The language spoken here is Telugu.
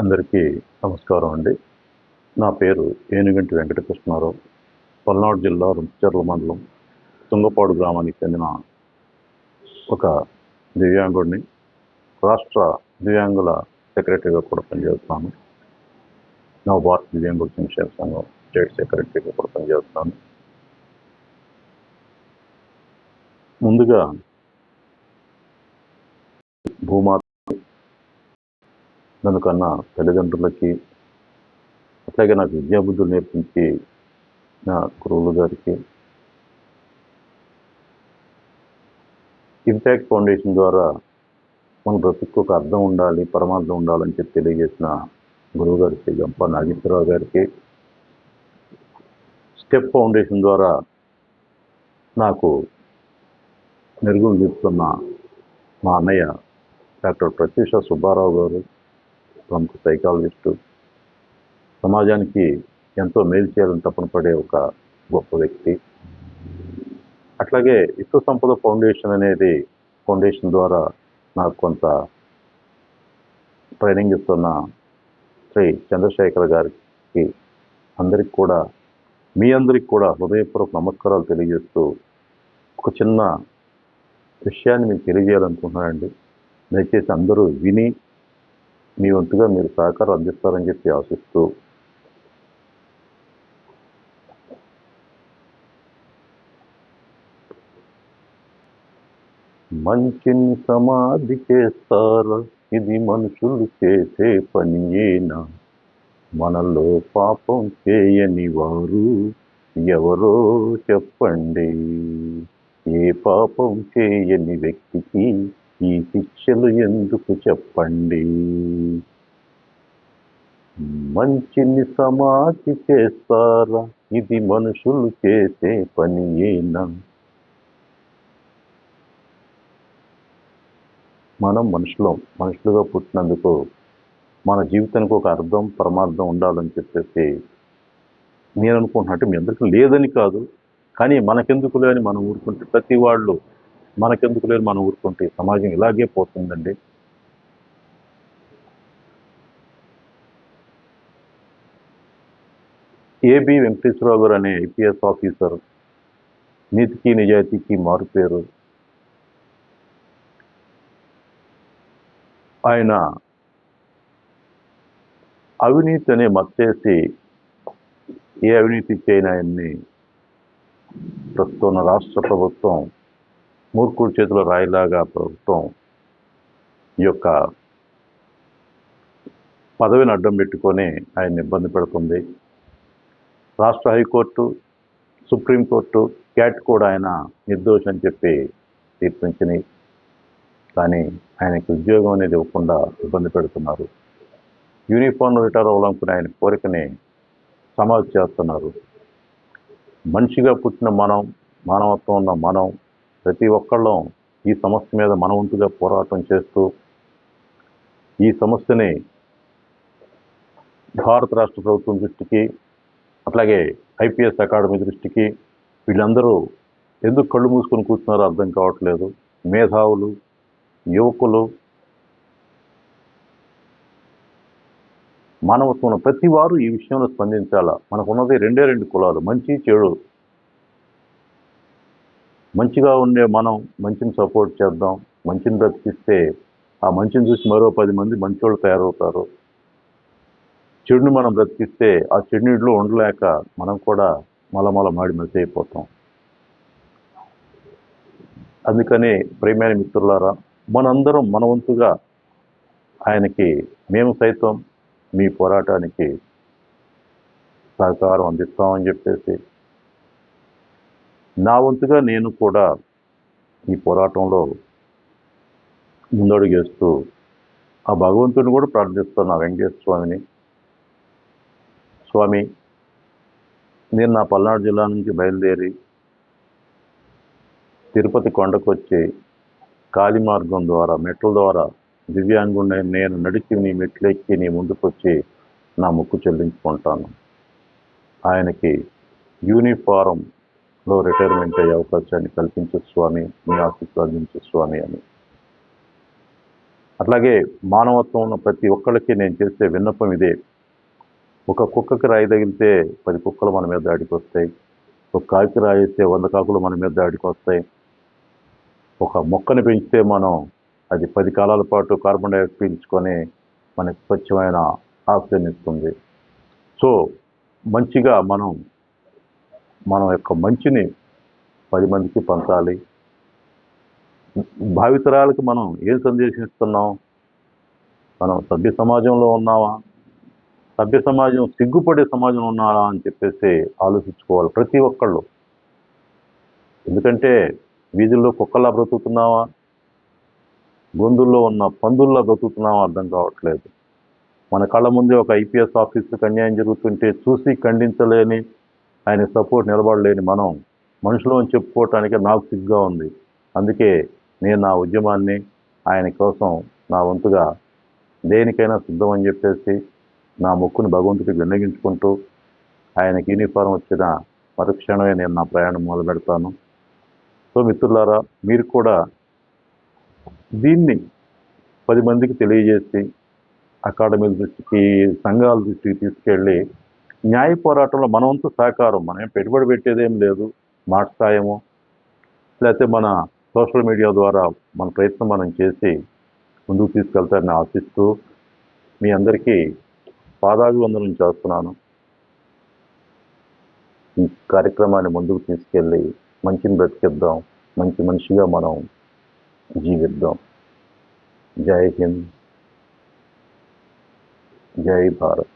అందరికీ నమస్కారం అండి. నా పేరు ఏనుగంటి వెంకటకృష్ణారావు. పల్నాడు జిల్లా రుంచర్ల మండలం తుంగపాడు గ్రామానికి చెందిన ఒక దివ్యాంగుడిని. రాష్ట్ర దివ్యాంగుల సెక్రటరీగా కూడా పనిచేస్తున్నాను. నవభారత్ దివ్యాంగుల సంక్షేమ సంఘం స్టేట్ సెక్రటరీగా కూడా పనిచేస్తున్నాను. ముందుగా భూమాత నన్ను కన్నా తల్లిదండ్రులకి, అట్లాగే నాకు విద్యాబుద్ధులు నేర్పించి నా గురువులు గారికి, ఇంపాక్ట్ ఫౌండేషన్ ద్వారా మన బ్రతుకు ఒక అర్థం ఉండాలి, పరమార్థం ఉండాలని చెప్పి తెలియజేసిన గురువు గారికి, గంప నాగేశ్వరరావు గారికి, స్టెప్ ఫౌండేషన్ ద్వారా నాకు మెరుగులు తీస్తున్న మా అన్నయ్య డాక్టర్ ప్రత్యూష సుబ్బారావు గారు, ప్రముఖ సైకాలజిస్టు, సమాజానికి ఎంతో మేలు చేయాలని తపన పడే ఒక గొప్ప వ్యక్తి. అట్లాగే విశ్వ సంపద ఫౌండేషన్ ద్వారా నాకు కొంత ట్రైనింగ్ ఇస్తున్న శ్రీ చంద్రశేఖర్ గారికి మీ అందరికి కూడా హృదయపూర్వక నమస్కారాలు తెలియజేస్తూ ఒక చిన్న విషయాన్ని మీకు తెలియజేయాలనుకుంటున్నానండి. దయచేసి అందరూ విని మీ వంతుగా మీరు సహకారం అందిస్తారని చెప్పి ఆశిస్తూ, మంచిని సమాధి చేస్తారా, ఇది మనుషులు చేసే పనియేనా, మనలో పాపం చేయని వారు ఎవరో చెప్పండి, ఏ పాపం చేయని వ్యక్తికి ఈ శిక్షలు ఎందుకు చెప్పండి, మంచిని సమాధి చేస్తారా, ఇది మనుషులు చేసే పనియేనా. మనం మనుషులుగా పుట్టినందుకు మన జీవితానికి ఒక అర్థం, పరమార్థం ఉండాలని చెప్పేసి నేను అనుకుంటున్నట్టు మీ అందరికీ లేదని కాదు, కానీ మనకెందుకు లేని మనం ఊరుకుంటే, ప్రతి వాళ్ళు మనకెందుకు లేని మనం ఊరుకుంటే సమాజం ఇలాగే పోతుందండి. ఏబి వెంకటేశ్వరరావు గారు అనే ఐపీఎస్ ఆఫీసర్, నీతికి నిజాయితీకి మారుపేరు. ఆయన అవినీతి అనే మత్తేసి ఏ అవినీతి చేయని ఆయన్ని ప్రస్తుతం రాష్ట్ర ప్రభుత్వం మూర్ఖుడి చేతిలో రాయిలాగా ప్రభుత్వం ఈ యొక్క పదవిని అడ్డం పెట్టుకొని ఆయన్ని ఇబ్బంది పెడుతుంది. రాష్ట్ర హైకోర్టు, సుప్రీంకోర్టు, క్యాట్ కూడా ఆయన నిర్దోషి అని చెప్పి తీర్పించినాయి. కానీ ఆయనకి ఉద్యోగం అనేది ఇవ్వకుండా ఇబ్బంది పెడుతున్నారు. యూనిఫామ్ రిటైర్ అవ్వాలనుకునే ఆయన కోరికని సమాధి చేస్తున్నారు. మనిషిగా పుట్టిన మనం, మానవత్వం ఉన్న మనం ప్రతి ఒక్కళ్ళం ఈ సమస్య మీద మన వంతుగా పోరాటం చేస్తూ ఈ సమస్యని భారత రాష్ట్ర ప్రభుత్వం దృష్టికి, అట్లాగే ఐపీఎస్ అకాడమీ దృష్టికి, వీళ్ళందరూ ఎందుకు కళ్ళు మూసుకొని కూర్చున్నారో అర్థం కావట్లేదు. మేధావులు, యువకులు, మానవత్వం ప్రతి వారు ఈ విషయంలో స్పందించాలా. మనకున్నది రెండు కులాలు, మంచి చెడు. మంచిగా ఉండే మనం మంచిని సపోర్ట్ చేద్దాం, మంచిని బ్రతికిస్తే ఆ మంచిని చూసి మరో 10 మంది మంచోళ్ళు తయారవుతారు. చెడుని మనం బ్రతికిస్తే ఆ చెడునిలో ఉండలేక మనం కూడా మాడి మసి అయిపోతాం. అందుకని ప్రియమైన మిత్రులారా, మనందరం మన వంతుగా ఆయనకి మేము సైతం మీ పోరాటానికి సహకారం అందిస్తామని చెప్పేసి, నా వంతుగా నేను కూడా ఈ పోరాటంలో ముందడుగేస్తూ ఆ భగవంతుని కూడా ప్రార్థిస్తున్నా, వెంకటేశ్వర స్వామిని. స్వామి, నేను నా పల్నాడు జిల్లా నుంచి బయలుదేరి తిరుపతి కొండకు వచ్చి కాలి మార్గం ద్వారా, మెట్ల ద్వారా దివ్యాంగుడిని నేను నడిచి నీ మెట్లెక్కి నీ ముందుకు వచ్చి నా మొక్కు చెల్లించుకుంటాను. ఆయనకి యూనిఫారంలో రిటైర్మెంట్ అయ్యే అవకాశాన్ని కల్పించు స్వామి, మీ ఆశీస్సులు అందించు స్వామి అని. అట్లాగే మానవత్వం ఉన్న ప్రతి ఒక్కళ్ళకి నేను చేసే విన్నపం ఇదే. ఒక కుక్కకి రాయి తగిలితే 10 కుక్కలు మన మీద దాడికి వస్తాయి. ఒక కాకి రాయేస్తే 100 కాకులు మన మీద దాడికి వస్తాయి. ఒక మొక్కని పెంచితే మనం అది 10 కాలాల పాటు కార్బన్ డైఆక్సైడ్ పీల్చుకొని మనకి స్వచ్ఛమైన ఆక్సిజన్ ఇస్తుంది. సో మంచిగా మన యొక్క మంచిని 10 మందికి పంచాలి. భావితరాలకు మనం ఏం సందేశం ఇస్తున్నాం? మనం సభ్య సమాజంలో ఉన్నామా? సభ్య సమాజం సిగ్గుపడే సమాజంలో ఉన్నారా అని చెప్పేసి ఆలోచించుకోవాలి ప్రతి ఒక్కళ్ళు. ఎందుకంటే వీధుల్లో కుక్కల్లా బ్రతుకుతున్నావా, గొంతుల్లో ఉన్న పందుల్లా బ్రతుకుతున్నావా అర్థం కావట్లేదు. మన కళ్ళ ముందే ఒక ఐపీఎస్ ఆఫీసర్కి అన్యాయం జరుగుతుంటే చూసి ఖండించలేని, ఆయన సపోర్ట్ నిలబడలేని మనం మనుషులు అని చెప్పుకోవటానికి నాకు సిగ్గుగా ఉంది. అందుకే నేను నా ఉద్యమాన్ని ఆయన కోసం నా వంతుగా దేనికైనా సిద్ధం అని చెప్పేసి నా మొక్కుని భగవంతుడికి విన్నగించుకుంటూ ఆయనకి యూనిఫారం వచ్చిన మరుక్షణమే నేను నా ప్రయాణం మొదలు పెడతాను. సో మిత్రులారా, మీరు కూడా దీన్ని 10 మందికి తెలియజేసి అకాడమీల దృష్టికి, సంఘాల దృష్టికి తీసుకెళ్ళి న్యాయ పోరాటంలో మన వంతు సహకారం, మనం పెట్టుబడి పెట్టేదేం లేదు, మాట సాయము లేకపోతే మన సోషల్ మీడియా ద్వారా మన ప్రయత్నం మనం చేసి ముందుకు తీసుకెళ్తారని ఆశిస్తూ మీ అందరికీ పాదాభివందనం చేస్తున్నాను. ఈ కార్యక్రమాన్ని ముందుకు తీసుకెళ్ళి మంచిని బ్రతికిద్దాం, మంచి మనిషిగా మనం జీవిద్దాం. జై హింద్, జై భారత్.